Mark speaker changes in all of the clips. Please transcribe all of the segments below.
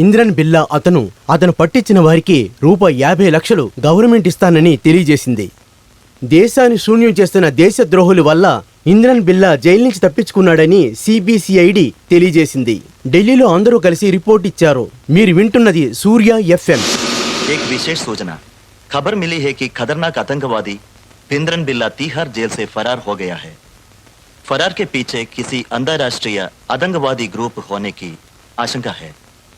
Speaker 1: ఇంద్రన్ బిల్లా అతను పట్టించిన వారికి ₹50 లక్షలు గవర్నమెంట్ ఇస్తానని తెలియజేసింది. దేశాన్ని శూన్యం చేస్తున్న దేశద్రోహుల వల్ల ఇంద్రన్ బిల్లా జైలు నుంచి తప్పించుకున్నాడని CBCID తెలియజేసింది. ఢిల్లీలో అందరూ కలిసి రిపోర్ట్ ఇచ్చారు. మీరు వింటున్నది సూర్య FM.
Speaker 2: एक विशेष सूचना खबर मिली है कि खतरनाक आतंकवादी इंद्रन बिल्ला तिहाड़ जेल से फरार हो गया है. फरार के पीछे किसी अंतरराष्ट्रीय आतंकवादी ग्रुप होने की आशंका है.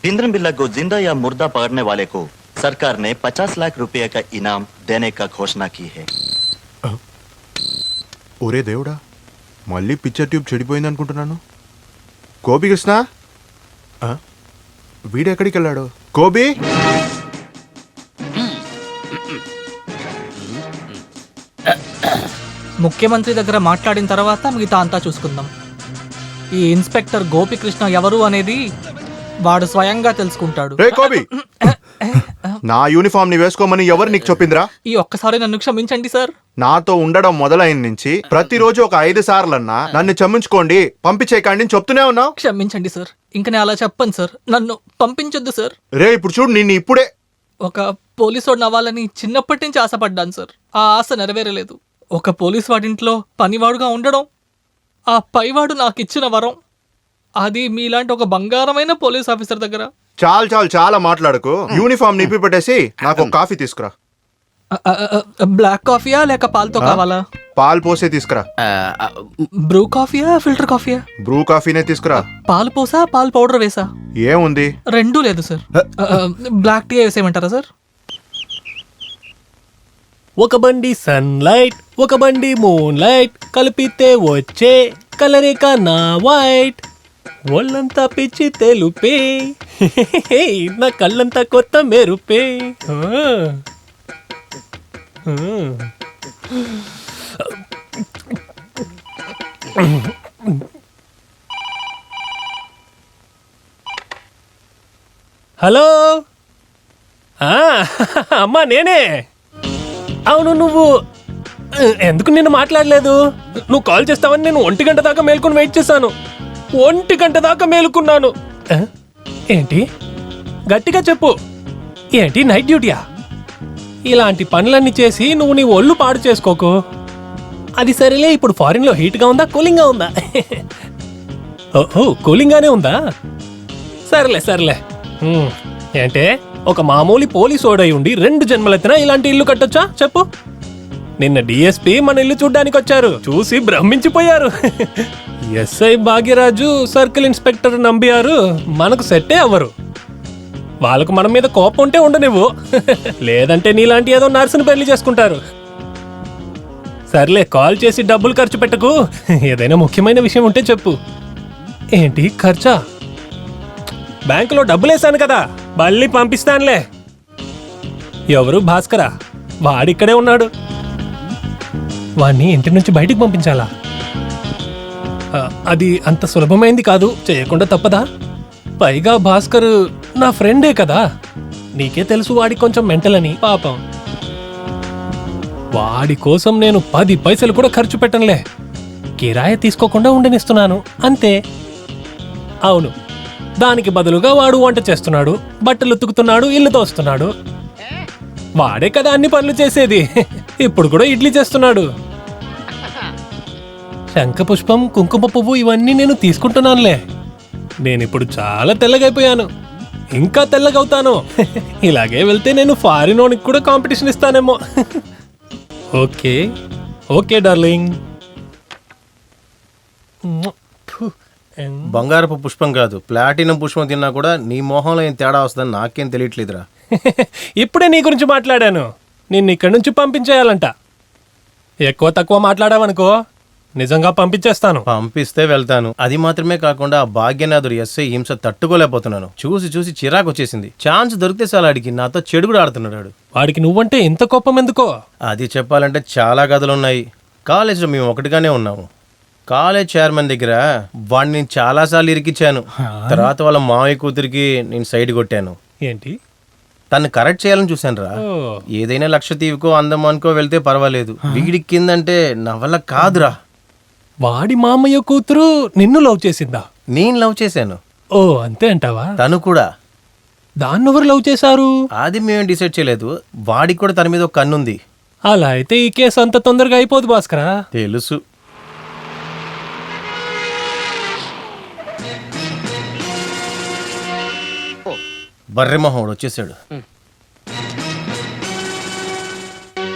Speaker 2: इंद्रन बिल्ला को जिंदा या मुर्दा पकड़ने वाले को सरकार ने 50 लाख रुपए का इनाम देने का घोषणा की है.
Speaker 3: ఒరే దేవుడా, మళ్ళీ పిక్చర్ ట్యూబ్ చెడిపోయింది అనుకుంటున్నాను. గోపి కృష్ణ, వీడెక్కడికి వెళ్ళాడు? గోపి,
Speaker 4: ముఖ్యమంత్రి దగ్గర మాట్లాడిన తర్వాత మిగతా అంతా చూసుకుందాం. ఈ ఇన్స్పెక్టర్ గోపికృష్ణ ఎవరు అనేది వాడు స్వయంగా తెలుసుకుంటాడు.
Speaker 3: రే గోపి, నా యూనిఫామ్ ని వేసుకోమని ఎవరు నీకు చెప్పిందిరా?
Speaker 4: ఈ ఒక్కసారి నన్ను క్షమించండి సార్.
Speaker 3: నాతో ఉండడం మొదలైన నుంచి ప్రతిరోజు ఒక 5 సార్లన్నా నన్ను క్షమించుకోండి, పంపించేయకండి చెప్తూనే ఉన్నావు.
Speaker 4: క్షమించండి సార్, ఇంక నేను అలా చెప్పను సార్. నన్ను పంపించొద్దు సార్.
Speaker 3: రే ఇప్పుడు చూడు, నిన్ను ఇప్పుడే
Speaker 4: ఒక పోలీసోడు అవ్వాలని చిన్నప్పటి నుంచి ఆశపడ్డాను సార్. ఆ ఆశ నెరవేరలేదు. ఒక పోలీస్ వాడింట్లో పనివాడుగా ఉండడం ఆ పైవాడు నాకు ఇచ్చిన వరం. అది మీలాంటి ఒక బంగారమైన పోలీస్ ఆఫీసర్ దగ్గర.
Speaker 3: చాలా మాట్లాడకు. యూనిఫామ్ నిప్పి పెట్టేసి నాకు ఒక కాఫీ తీసుకురా.
Speaker 4: బ్లాక్ కాఫీయా లేక పాలతో కావాలా?
Speaker 3: పాలు పోసే తీసుకురా.
Speaker 4: బ్రూ కాఫీయా ఫిల్టర్ కాఫీయా?
Speaker 3: బ్రూ కాఫీనే తీసుకురా.
Speaker 4: పాలు పోసా పాలు పౌడర్ వేసా?
Speaker 3: ఏముంది?
Speaker 4: రెండూ లేదు సార్. బ్లాక్ టీ వేసేయమంటారా సార్?
Speaker 5: ఒక బండి సన్లైట్, ఒక బండి మూన్ లైట్, కలిపితే వచ్చే కలరిక నా వైట్. ఒళ్ళంతా పిచ్చి తెలుపే, నా కళ్ళంతా కొత్త మెరుపే. హలో, అమ్మా నేనే. అవును, నువ్వు ఎందుకు నిన్ను మాట్లాడలేదు? నువ్వు కాల్ చేస్తావని నేను 1 గంట దాకా మేల్కొని వెయిట్ చేశాను. 1 గంట దాకా మేలుకున్నాను. ఏంటి? గట్టిగా చెప్పు. ఏంటి నైట్ డ్యూటీయా? ఇలాంటి పనులన్నీ చేసి నువ్వు నీ ఒళ్ళు పాడు చేసుకోకు. అది సరేలే, ఇప్పుడు ఫారిన్లో హీట్గా ఉందా కూలింగ్గా ఉందా? ఓహో, కూలింగ్గానే ఉందా? సరేలే. ఏంటే, ఒక మామూలు పోలీసు ఓడై ఉండి 2 జన్మలెత్తినా ఇలాంటి ఇల్లు కట్టొచ్చా చెప్పు? నిన్న DSP మన ఇల్లు చూడ్డానికి వచ్చారు, చూసి బ్రహ్మించిపోయారు. SI భాగ్యరాజు, సర్కిల్ ఇన్స్పెక్టర్ నంబియారు మనకు సెట్టే అవ్వరు. వాళ్ళకు మన మీద కోపం ఉంటే ఉండనివ్వు, లేదంటే నీలాంటి ఏదో నర్సును పెళ్లి చేసుకుంటారు. సర్లే, కాల్ చేసి డబ్బులు ఖర్చు పెట్టకు. ఏదైనా ముఖ్యమైన విషయం ఉంటే చెప్పు. ఏంటి ఖర్చా? బ్యాంకులో డబ్బులేసాను కదా, మళ్ళీ పంపిస్తానులే. ఎవరు? భాస్కరా? వాడిక్కడే ఉన్నాడు. వాణ్ణి ఇంటి నుంచి బయటికి పంపించాలా? అది అంత సులభమైంది కాదు, చేయకుండా తప్పదా? పైగా భాస్కర్ నా ఫ్రెండే కదా, నీకే తెలుసు వాడి కొంచెం మెంటల్ అని. పాపం, వాడి కోసం నేను 10 పైసలు కూడా ఖర్చు పెట్టనులే. కిరాయి తీసుకోకుండా ఉండనిస్తున్నాను అంతే. అవును, దానికి బదులుగా వాడు వంట చేస్తున్నాడు, బట్టలు ఉతుకుతున్నాడు, ఇల్లు తోస్తున్నాడు. వాడే కదా అన్ని పనులు చేసేది. ఇప్పుడు కూడా ఇడ్లీ చేస్తున్నాడు. శంఖపుష్పం, కుంకుమ పువ్వు ఇవన్నీ నేను తీసుకుంటున్నానులే. నేనిప్పుడు చాలా తెల్లగైపోయాను, ఇంకా తెల్లగవుతాను. ఇలాగే వెళ్తే నేను ఫారినోనికి కూడా కాంపిటీషన్ ఇస్తానేమో. Okay darling.
Speaker 6: బంగారపు పుష్పం కాదు, ప్లాటినం పుష్పం తిన్నా కూడా నీ మోహంలో ఏం తేడా వస్తుందని నాకేం తెలియట్లేదురా.
Speaker 5: ఇప్పుడే నీ గురించి మాట్లాడాను. నిన్ను ఇక్కడి నుంచి పంపించేయాలంట. ఎక్కువ తక్కువ మాట్లాడావనుకో నిజంగా పంపించేస్తాను.
Speaker 6: పంపిస్తే వెళ్తాను. అది మాత్రమే కాకుండా ఆ భాగ్యనాథుడు SI హింస తట్టుకోలేకపోతున్నాను. చూసి చిరాకు వచ్చేసింది. ఛాన్స్ దొరికితే చాలా అడిగి నాతో చెడు కూడా ఆడుతున్నాడు.
Speaker 5: వాడికి నువ్వంటే ఇంత కోపం ఎందుకో?
Speaker 6: అది చెప్పాలంటే చాలా కథలున్నాయి. కాలేజీలో మేము ఒకటిగానే ఉన్నాము. కాలేజ్ చైర్మన్ దగ్గర వాడిని నేను చాలాసార్లు ఇరికిచ్చాను. తర్వాత వాళ్ళ మామయ్య కూతురికి నేను సైడ్ కొట్టాను.
Speaker 5: ఏంటి?
Speaker 6: తను కరెక్ట్ చేయాలని చూశాను రా. ఏదైనా లక్షతీవుకో అందమానుకో వెళ్తే పర్వాలేదు, వీడికి కిందంటే నా వల్ల కాదురా.
Speaker 5: వాడి మామయ్య కూతురు నిన్ను లవ్ చేసిందా?
Speaker 6: నేను లవ్ చేశాను.
Speaker 5: ఓ అంతే అంటావా?
Speaker 6: తను కూడా
Speaker 5: దాన్నెవరు లవ్ చేశారు?
Speaker 6: అది మేము డిసైడ్ చేయలేదు. వాడికి కూడా తన మీద ఒక కన్నుంది.
Speaker 5: అలా అయితే ఈ కేసు అంత తొందరగా అయిపోదు భాస్కరా.
Speaker 6: తెలుసు. బర్రెమొహోడు వచ్చేసాడు.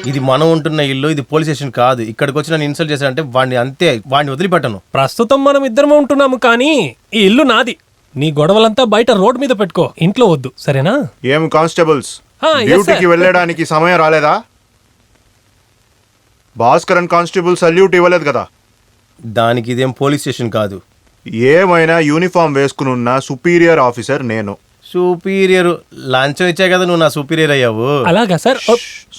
Speaker 6: ఇది మనం ఉంటున్న ఇల్లు, ఇది పోలీస్ స్టేషన్ కాదు. ఇక్కడికి వచ్చి నన్ను ఇన్సల్ట్ చేశాడంటే వాడిని అంతే, వాడిని వదిలిపెట్టను.
Speaker 5: ప్రస్తుతం మనం ఇద్దరమే ఉంటున్నాము, కానీ ఈ ఇల్లు నాది. నీ గొడవలంతా బయట రోడ్ మీద పెట్టుకో, ఇంట్లో వద్దు, సరేనా?
Speaker 3: ఏం కానిస్టేబుల్స్,
Speaker 5: yes,
Speaker 3: డ్యూటీకి
Speaker 5: sir.
Speaker 3: వెళ్ళడానికి సమయం రాలేదా? భాస్కరన్ కానిస్టేబుల్ సల్యూట్ ఇవ్వలేదు కదా?
Speaker 6: దానికి ఇదేం పోలీస్ స్టేషన్ కాదు.
Speaker 3: ఏమైనా యూనిఫామ్ వేసుకుని ఉన్న సుపీరియర్ ఆఫీసర్ నేను.
Speaker 6: సుపీరియర్ లంచం ఇచ్చా కదా నువ్వు నా సుపీరియర్ అయ్యావు.
Speaker 5: అలాగా సార్?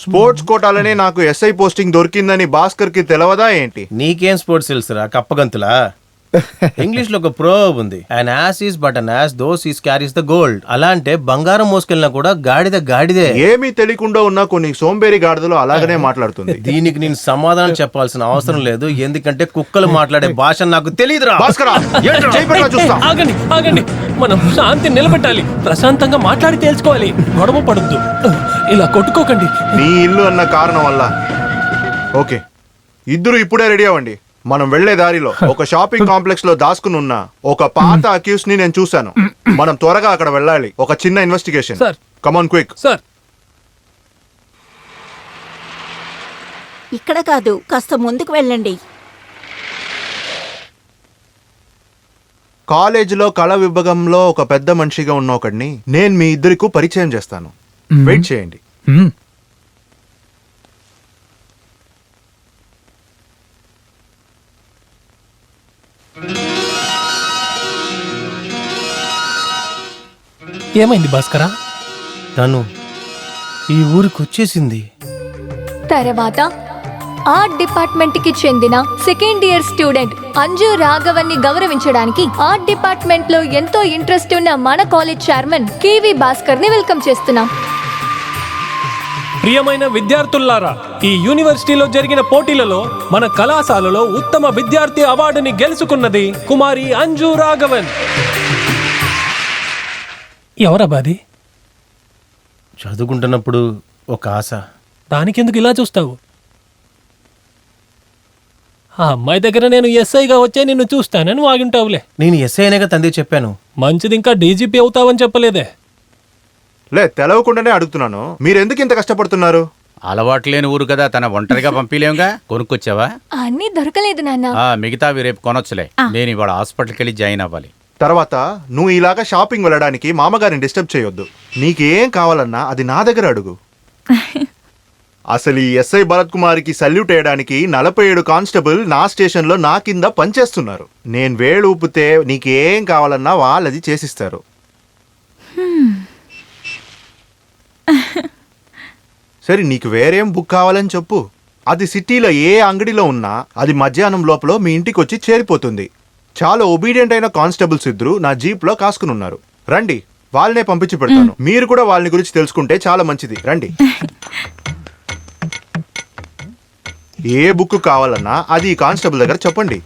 Speaker 3: స్పోర్ట్స్ కోటాలనే నాకు ఎస్ఐ పోస్టింగ్ దొరికిందని భాస్కర్ కి తెలవదా ఏంటి?
Speaker 6: నీకేం స్పోర్ట్స్ తెలుసురా కప్పగంతులా? ఇంగ్లీష్ లో ఒక ప్రోబ్ ఉంది, an ass is but an ass though he carries the gold. అలా అంటే బంగారం మోసుకెళ్ళినా కూడా గాడిద గాడిదే.
Speaker 3: ఏమీ తెలియకుండా ఉన్న కొన్ని సోంబేరి గాడిదలు అలాగనే మాట్లాడుతుంది.
Speaker 6: దీనికి నేను సమాధానం చెప్పాల్సిన అవసరం లేదు, ఎందుకంటే కుక్కలు మాట్లాడే భాష నాకు తెలియదురా.
Speaker 3: భాస్కరా, చేయి పెట్టరా చూస్తా.
Speaker 5: ఆగండి ఆగండి, మనం శాంతి నిలబెట్టాలి, ప్రశాంతంగా మాట్లాడి తేల్చుకోవాలి, గొడవ పడద్దు, ఇలా కొట్టుకోకండి.
Speaker 3: నీ ఇల్లు అన్న కారణం వల్ల. ఓకే, ఇద్దరు ఇప్పుడే రెడీ అవ్వండి. మనం వెళ్లే దారిలో ఒక షాపింగ్ కాంప్లెక్స్ లో దాచుకుని ఉన్న ఒక పాత అక్యూస్ ని నేను చూశాను. మనం త్వరగా అక్కడ వెళ్ళాలి, ఒక చిన్న investigation.
Speaker 5: Sir.
Speaker 3: Come on quick.
Speaker 5: Sir,
Speaker 7: ఇక్కడ కాదు, కాస్త ముందుకు వెళ్ళండి.
Speaker 3: కాలేజీలో కళ విభాగంలో ఒక పెద్ద మనిషిగా ఉన్న ఒకడిని నేను మీ ఇద్దరికి పరిచయం చేస్తాను. వెయిట్ చేయండి.
Speaker 5: ఏమైంది భాస్కరా?
Speaker 6: తను ఈ ఊరికి వచ్చేసింది.
Speaker 8: తర్వాత ఆర్ట్ డిపార్ట్మెంట్ కి చెందిన సెకండ్ ఇయర్ స్టూడెంట్ అంజు రాఘవన్ని గౌరవించడానికి ఆర్ట్ డిపార్ట్మెంట్ లో ఎంతో ఇంట్రెస్ట్ ఉన్న మన కాలేజ్ చైర్మన్ కేవి భాస్కర్ ని వెల్కమ్ చేస్తున్నాం.
Speaker 5: ప్రియమైన విద్యార్థులారా, ఈ యూనివర్సిటీలో జరిగిన పోటీలలో మన కళాశాలలో ఉత్తమ విద్యార్థి అవార్డుని గెలుచుకున్నది కుమారి అంజు రాఘవన్. ఎవరబాది?
Speaker 6: చదువుకుంటున్నప్పుడు ఒక ఆశ.
Speaker 5: దానికెందుకు ఇలా చూస్తావు? ఆ అమ్మాయి దగ్గర నేను ఎస్ఐగా వచ్చే నిన్ను చూస్తానని వాగింటావులే.
Speaker 6: నేను ఎస్ఐ అనేగా తండ్రి చెప్పాను.
Speaker 5: మంచిది, ఇంకా డీజీపీ అవుతావని చెప్పలేదే.
Speaker 3: తెలవకుండానే అడుగుతున్నాను, మీరెందుకు ఇంత కష్టపడుతున్నారు?
Speaker 9: అలవాటు లేని ఊరు కదా, తన ఒంటరిగా పంపిలేముగా. కొనుక్కొచ్చావా?
Speaker 8: అన్నీ దొరకలేదు నాన్న.
Speaker 9: మిగతావి రేపు కొనొచ్చులే. నేను ఇవాళ హాస్పిటల్కి వెళ్ళి జాయిన్ అవ్వాలి.
Speaker 3: తర్వాత నువ్వు ఇలాగా షాపింగ్ వెళ్ళడానికి మామగారిని డిస్టర్బ్ చేయొద్దు. నీకేం కావాలన్నా అది నా దగ్గర అడుగు. అసలు ఈ ఎస్ఐ భరత్ కుమార్కి సల్యూట్ వేయడానికి 47 కానిస్టేబుల్ నా స్టేషన్లో నా కింద పనిచేస్తున్నారు. నేను వేలు ఊపితే నీకేం కావాలన్నా వాళ్ళది చేసిస్తారు. సరే, నీకు వేరేం బుక్ కావాలని చెప్పు. అది సిటీలో ఏ అంగడిలో ఉన్నా అది మధ్యాహ్నం లోపల మీ ఇంటికి వచ్చి చేరిపోతుంది. చాలా ఒబీడియంట్ అయిన కానిస్టేబుల్స్ ఇద్దరు నా జీప్ లో కాసుకుని ఉన్నారు. రండి, వాళ్ళనే పంపించి పెడతాను. మీరు కూడా వాళ్ళని గురించి తెలుసుకుంటే చాలా మంచిది. రండి. ఏ బుక్ కావాలన్నా అది ఈ కానిస్టేబుల్ దగ్గర చెప్పండి.